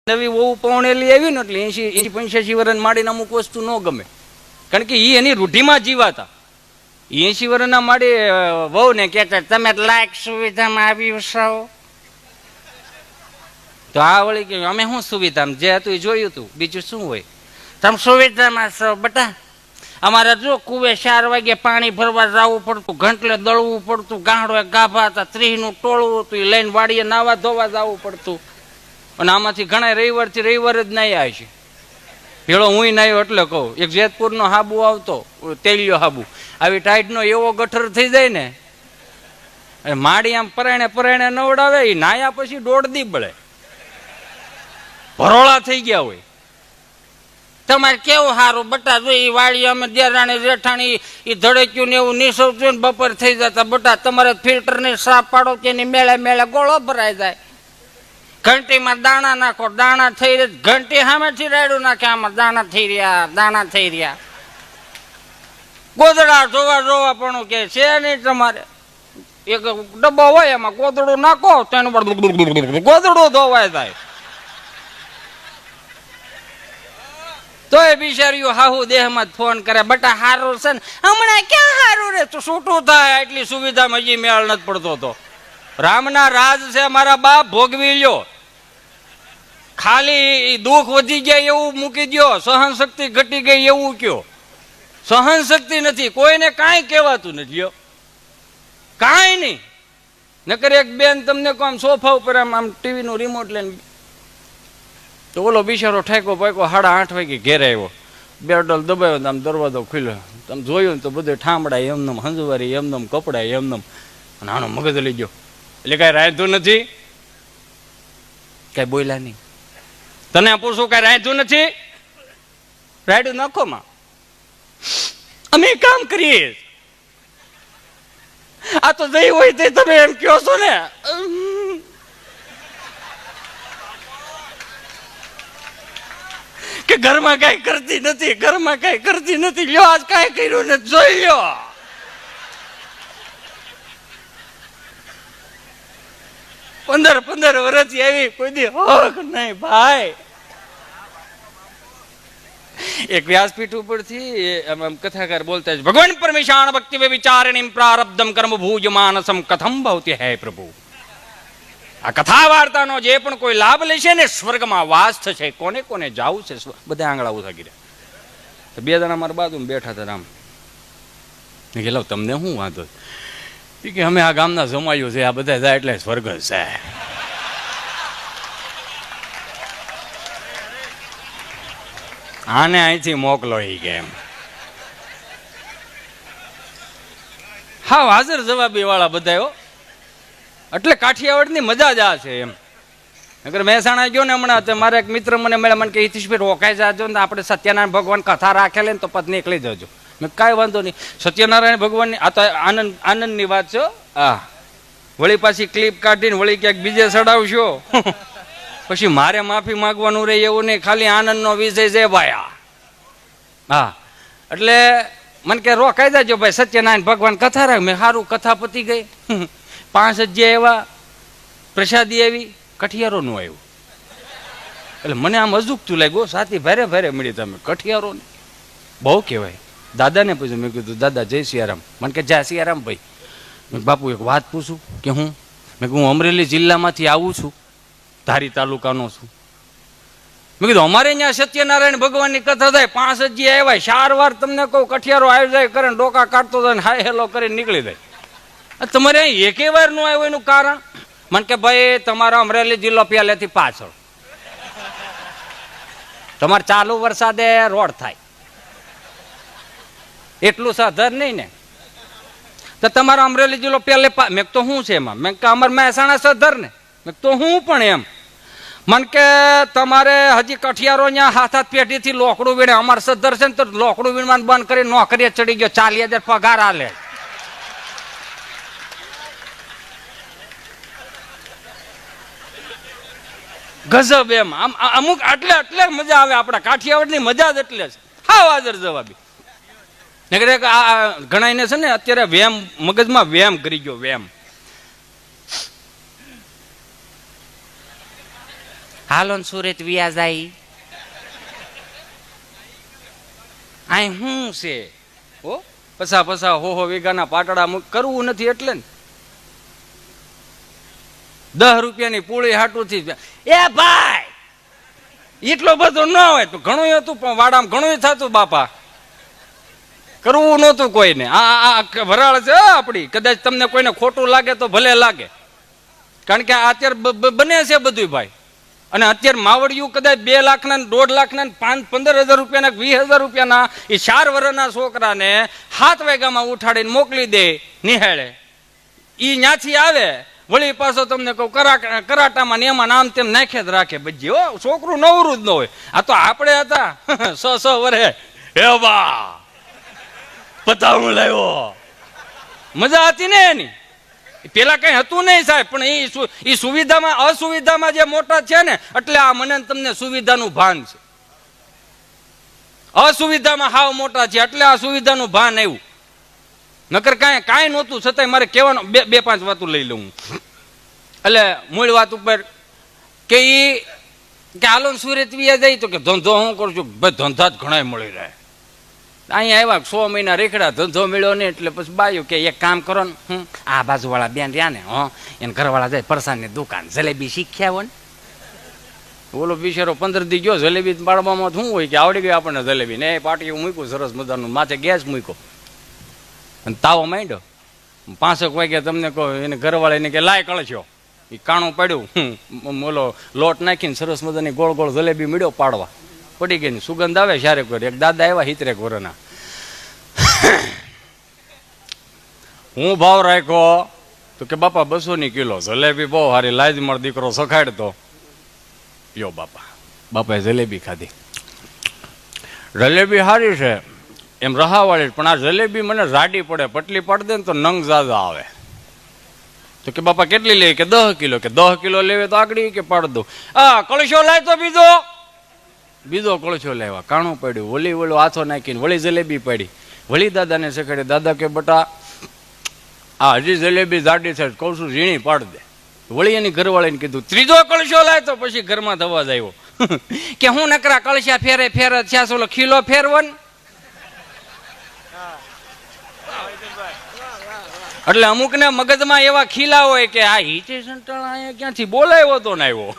નવી વહુ પૌણેલી આવી ને એટલે 80-85 વર્ષ માડીને અમુક વસ્તુ ન ગમે, કારણ કે એની રૂઢિમાં જીવાતા. 80 વર્ષના માડી વહુ ને કહેતા તમે લાયક સુવિધામાં આવી છો, તો આ વળી કે અમે શું સુવિધામાં, જે હતું એ જોયું હતું, બીજું શું હોય. તમે સુવિધામાં છો બટા, અમારે જો કુવે 4 વાગે પાણી ભરવા જવું પડતું, ઘંટલે દળવું પડતું, ગાંડો ગાભા હતા, 30 નું ટોળું હતું, એ લઈને વાડીએ નાવા ધોવા જવું પડતું. અને આમાંથી ઘણા રવિવારથી રવિવાર જ નાહ્યા આવે છે. ભેળો હું નાહ્યો એટલે કહું, એક જેતપુરનો હાબુ આવતો, તેલિયો હાબુ, આવી ટાઈટનો એવો ગઠર થઈ જાય ને, માડી આમ પરાયણે પરાયણે નવડાવે, એ નાયા પછી 1.5 દી બળે, ભરોળા થઈ ગયા હોય. તમારે કેવું સારું બટા, જો એ વાળી અમે દેરાણી જેઠાણી એ ધડક્યું ને એવું નિસવતું ને બપોર થઈ જતા બટા, તમારે ફિલ્ટર ને સાફ પાડો તેની મેળે મેળે ગોળો ભરાઈ જાય. ઘંટીમાં દાણા નાખો, દાણા થઈ રહ્યા, ઘંટી સામેથી રાયડું નાખે, આમાં દાણા થઈ રહ્યા, દાણા થઈ રહ્યા. ગોદડા જોવા પણ કે છે નહીં, તમારે એક ડબ્બો હોય એમાં ગોદડું નાખો તો એનું ગોદડું ધોવાય જાય. તો એ બિચારીઓ હાહુ દેહમાં ફોન કરે, બટા હારું છે ને, હમણાં ક્યાં હારું રે, તું છૂટું થાય, એટલી સુવિધામાં હજી મેળ નથી પડતો. તો રામના રાજ છે મારા બાપ, ભોગવી લ્યો. ખાલી દુઃખ વધી ગયા એવું મૂકી દો, સહન શક્તિ ઘટી ગઈ એવું કયો. સહન શક્તિ નથી, કોઈને કાંઈ કહેવાતું નથી, કાંઈ નહીં. નકર એક બેન તમને કહો આમ સોફા ઉપર આમ ટીવી નું રિમોટ લઈને, તો ઓલો બિચારો ઠેકો પાકો 8:30 વાગે ઘેર આવ્યો, બેડલ દબાવ્યો, આમ દરવાજો ખુલ્યો, તમે જોયું ને તો બધું ઠામડા એમનેમ, હંજવારી એમનેમ, કપડા એમનેમ, અને આનો મગજ લઈ ગયો. એટલે કઈ રાંધ્યું નથી, કઈ બોલ્યા નહીં. તને પૂછું કઈ રાંધ્યું નથી, રાયડું નાખો માં, અમે કામ કરીએ. આ તો જઈ હોય તે તમે એમ કહો છો ને, કે ઘરમાં કઈ કરતી નથી, ઘરમાં કઈ કરતી નથી, લ્યો આજ કઈ કર્યું ને જોઈ લ્યો. પંદર વર્ષથી આવી કોઈ દી હક નહીં ભાઈ. એક વ્યાસપીઠ ઉપરથી કથાકાર બોલતા છે, ભગવાન પરમેશાન ભક્તિ વિચારણીમ પ્રારબ્ધમ કર્મ ભૂજ માનસમ કથમ ભવતી હે પ્રભુ. આ કથા વાર્તાનો જે પણ કોઈ લાભ લેશે ને, સ્વર્ગમાં વાસ થશે. કોને કોને જાવું છે, બધા આંગળા ઉઠા ગયા. 2 જણા મારા બાજુ બેઠા હતા. રામ કે લો તમને શું વાંધો કે અમે આ ગામના જમાયું છે, આ બધા જાય એટલે સ્વર્ગ છે. આને અહીંથી મોકલો એ કે એમ. હા, હાજર જવાબી વાળા બધા. એટલે કાઠિયાવાડની મજા જ આ છે એમ. નકર મહેસાણા ગયો ને હમણાં, મારા એક મિત્ર મને મળ્યા, મને કે હિતીશભાઈ રોકાઈ જાજો ને, આપણે સત્યનારાયણ ભગવાન કથા રાખેલી ને તો પછી નીકળી જજો. મેં કાંઈ વાંધો નહીં. સત્યનારાયણ ભગવાનની આ તો આનંદની વાત છે. હા, વળી પાછી ક્લિપ કાઢીને વળી ક્યાંક બીજે ચડાવશો, પછી મારે માફી માંગવાનું રહે એવું નહીં. ખાલી આનંદનો વિષય છે ભાઈ. હા, એટલે મને કે રોકાઈ જાજો ભાઈ, સત્યનારાયણ ભગવાન કથા રાખ. મેં સારું, કથા પતી ગઈ. 5 અજ્ઞા એવા, પ્રસાદી એવી, કઠિયારો નું આવ્યું. એટલે મને આમ અજુકતું લાગ્યું, સાથી ભારે ભારે મળી. તમે કઠિયારો ને બહુ કહેવાય. દાદાને પૂછ્યું, મેં કીધું દાદા જય સિયારામ. મને કે જય સિયારામ ભાઈ. મેં બાપુ એક વાત પૂછું કે હું? મેં કહું અમરેલી જિલ્લામાંથી આવું છું, ધારી તાલુકાનો છું. મેં કીધું અમારે અહીંયા સત્યનારાયણ ભગવાનની કથા થાય, 5 અજ્ઞા આવ્યા, 4 વાર તમને કહું કઠિયારો આવી જાય કરે, ડોકા કાઢતો જાય, હાય હેલો કરીને નીકળી જાય. તમારે અહીં એકે વાર નું આવ્યું, એનું કારણ? મને કે ભાઈ તમારો અમરેલી જિલ્લો પહેલેથી પાછળ, તમારે ચાલુ વરસાદે રોડ થાય એટલું સાધન નહીં ને, તો તમારો અમરેલી જિલ્લો પહેલે. મેં તો શું છે એમાં? મેં કે અમારે મહેસાણા સધર ને. મેં તો હું પણ એમ. મને કે તમારે હજી કઠિયારો અહીંયા હાથ પેઢીથી લોકડું વીણે, અમારે સધર છે ને તો લોકડું વીણવાનું બંધ કરી નોકરીએ ચડી ગયો, 40,000 પગાર આલે. ગજબ એમ. આમ અમુક એટલે મજા આવે. આપણા કાઠિયાવાડની મજા જ એટલે છે. હા, હાજર જવાબી. નગર આ ઘણાને છે ને અત્યારે વેમ, મગજમાં વેમ કરી ગયો, વેમ. હાલો ને સુરત વિયા જાય. આ શું છે ઓ પસા પસા હો વીઘાના પાટડા કરવું નથી એટલે ને 10 રૂપિયાની પૂળી હાટુથી એ ભાઈ એટલો બધો ન હોય તો ઘણું હતું પણ વાડામાં ઘણું થતું બાપા કરવું નહોતું કોઈને. આ વરાળ છે આપડી, કદાચ તમને કોઈને ખોટું લાગે તો ભલે લાગે, કારણ કે આ અત્યારે બને છે બધું ભાઈ. અને અત્યારે માવડિયું કદાચ 2 લાખના 1.5 લાખના 15,000 રૂપિયાના 20,000 રૂપિયાના એ 4 વર્ષના છોકરાને 7 વાગ્યામાં ઉઠાડીને મોકલી દે નિહાળે. ઈ ન્યાથી આવે વળી પાછો તમને કહું કરાટામાં ને એમાં નામ તેમ નાખે જ રાખે બજી. હો છોકરું નવરું જ ન હોય. આ તો આપણે હતા 6 વર્ષે હે બા પતાવું લાવ્યો, મજા હતી ને એની. પેલા કઈ હતું નહીં સાહેબ, પણ એ સુવિધામાં અસુવિધામાં જે મોટા છે ને એટલે આ મને તમને સુવિધાનું ભાન છે. અસુવિધામાં હાવ મોટા છે એટલે આ સુવિધાનું ભાન આવ્યું. નકર કાંઈ નહોતું, છતાંય મારે કહેવાનું 2-5 વાતો લઈ લઉં. એટલે મૂળ વાત ઉપર કે હાલો સુરત વિયા જાય તો કે ધંધો હું કરું છું ભાઈ, ધંધા જ ઘણા મળી રહે. અહીંયા આવ્યા 6 મહિના રેખડા, ધંધો મળ્યો ને એટલે પછી બાયું કે એક કામ કરો ને, આ બાજુવાળા બેન રહ્યા ને એને ઘરવાળા જાય પરસાની દુકાન જલેબી શીખ્યા હોય ને. બોલો બિચારો 15 દી ગયો જલેબી પાડવામાં શું હોય કે આવડી ગઈ આપણને જલેબી ને પાટી મૂક્યું સરસ મજાનું, માથે ગેસ મૂક્યો અને તાવો માંડ્યો. 5 વાગ્યા તમને કહો એને ઘરવાળાને કે લાય કળશ્યો, એ કાણું પાડ્યું, બોલો લોટ નાખીને સરસ મજાની ગોળ ગોળ જલેબી મળ્યો પાડવા. પડી ગઈ સુગંધ આવે સારે કરી. એક દાદા આવ્યા 70 વર્ષના, હું ભાવ રાખ્યો તો કે બાપા 200 કિલો જલેબી બહુ સારી, લાજ મારો દીકરો સખાડતો. યો બાપાએ જલેબી ખાધી. જલેબી સારી છે એમ રહાવાળી, પણ આ જલેબી મને રાડી પડે, પટલી પાડી દે ને તો નંગ જાજા આવે. તો કે બાપા કેટલી લેવી? કે 10 કિલો. કે 10 કિલો લેવે તો આગળ કે પાડ દઉં. કળશો લાય તો બીજો કળશો લેવા, કાણું પડ્યું, વળી હાથો નાખીને વળી જલેબી પડી, વળી દાદાને શીખવાડી. દાદા કે બટા આ હજી જલેબી જાડી છે, કહું છું ઝીણી પાડ દે. વળી એની ઘરવાળીને કીધું 3જો કળશો લાય તો પછી ઘરમાં થવા જ આવ્યો કે હું નકરા કળશા ફેરે થયા ઓલો ખીલો ફેરવો ને. એટલે અમુક ને મગજમાં એવા ખીલા હોય કે આ હિચે સંટાણા અહીંયા ક્યાંથી બોલાવ્યો તો ને આવ્યો